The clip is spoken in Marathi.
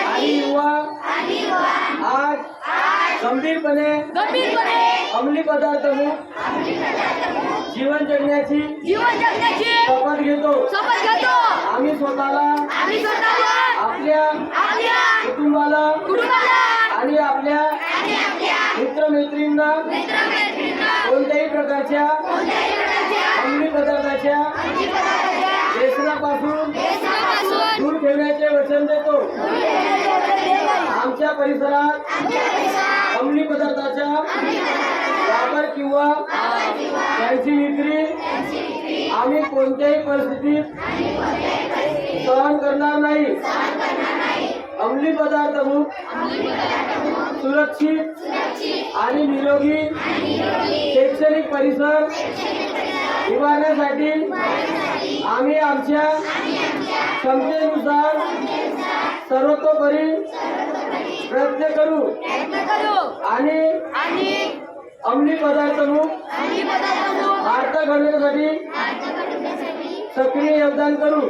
आणि युवा आज गंभीरपणे अंमली पदार्थामुक्त जीवन जगण्याची शपथ घेतो। आम्ही स्वतःला आपल्या कुटुंबाला आणि आपल्या मित्रमैत्रिणींना कोणत्याही प्रकारच्या अंमली पदार्थाच्या व्यसनापासून दूर ठेवण्याचे वचन देतो। आमच्या परिसरात अंमली पदार्थाचा वापर किंवा त्यांची विक्री आम्ही कोणत्याही परिस्थितीत सहन करणार नाही। अंमली पदार्थ मुक्त सुरक्षित आणि निरोगी शैक्षणिक परिसर उभारण्यासाठी आम्ही आमच्या क्षमतेनुसार सर्वतोपरी प्रयत्न करू आणि अंमली पदार्थ मुक्त भारत घडवण्यासाठी सक्रिय योगदान करू।